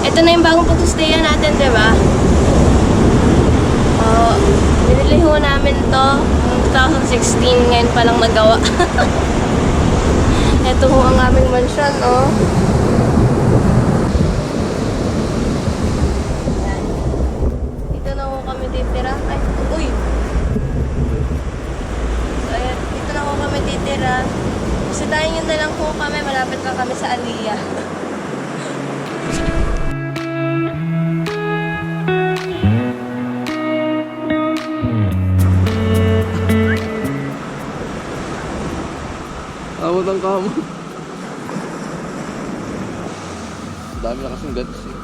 ito na yung bagong pag-stayan natin, di ba? Binili ho namin to noong 2016, ngayon pa lang nagawa. Ito ho ang aming mansion, oh. Ayan. Dito na ho kami titira. Ay, uy! So, ayan, dito na ho kami titira. Kasi dahil yun na lang ho kami, malapit lang kami sa Aliyah. Awat ang kamo. Dami na kasing gads eh.